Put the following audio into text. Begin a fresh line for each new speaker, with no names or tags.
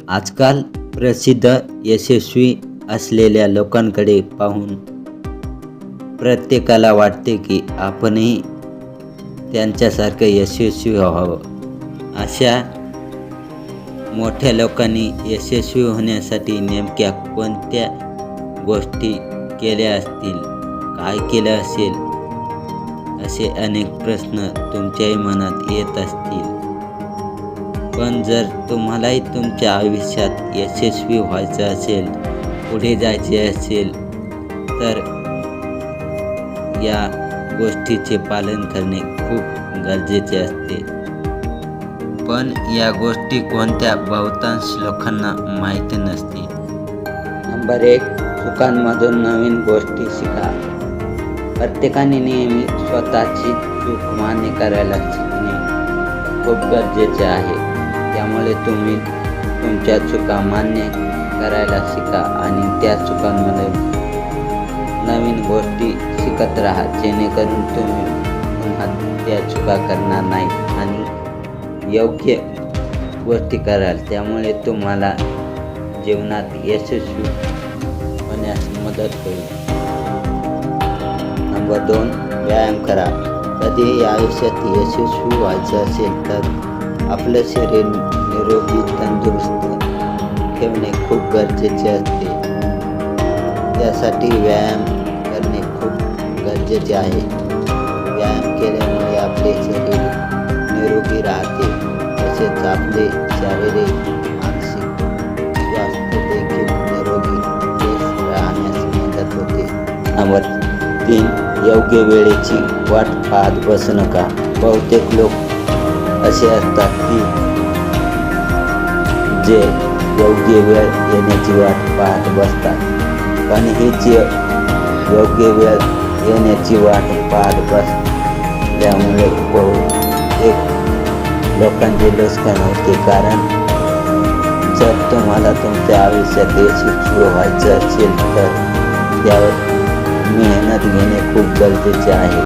आजकाल प्रसिद्ध यशस्वी असलेल्या लोकांकडे पाहून प्रत्येकाला वाटते की आपणही त्यांच्यासारखं यशस्वी व्हावं. अशा मोठ्या लोकांनी यशस्वी होण्यासाठी नेमक्या कोणत्या गोष्टी केल्या असतील, काय केलं असेल, असे अनेक प्रश्न तुमच्याही मनात येत असतील. पण जर तुम्हालाही तुमच्या आयुष्यात यशस्वी व्हायचं असेल, पुढे जायचे असेल, तर या गोष्टीचे पालन करणे खूप गरजेचे असते. पण या गोष्टी कोणत्या बहुतांश लोकांना माहीत नसते. नंबर 1, चुकांमधून नवीन गोष्टी शिका. प्रत्येकाने नेहमी स्वतःची चूक मान्य करायला शिकणे खूप गरजेचे आहे. त्यामुळे तुम्ही तुमच्या चुका मान्य करायला शिका आणि त्या चुकांमध्ये नवीन गोष्टी शिकत राहा, जेणेकरून तुम्ही पुन्हा त्या चुका करणार नाही आणि योग्य गोष्टी कराल. त्यामुळे तुम्हाला जीवनात यशस्वी होण्यास मदत होईल. नंबर 2, व्यायाम करा. कधीही आयुष्यात यशस्वी व्हायचं असेल तर आपलं शरीर निरोगी तंदुरुस्त ठेवणे खूप गरजेचे असते. त्यासाठी व्यायाम करणे खूप गरजेचे आहे. व्यायाम केल्यामुळे आपले शरीर निरोगी राहते, तसेच आपले शारीरिक मानसिक स्वास्थ्य देखील निरोगी राहण्यास मदत होते. नंबर 3, योग्य वेळेची वाट पाहत बसू नका. बहुतेक लोक असे असतात की जे योग्य वेळ येण्याची वाट पाहत बसतात, पण हीच योग्य वेळ येण्याची वाट पाहत बसल्यामुळे बहुतेक लोकांचे नुकसान होते. कारण जर तुम्हाला तुमच्या आयुष्यात यशस्वी व्हायचं असेल तर त्यावर मेहनत घेणे खूप गरजेचे आहे.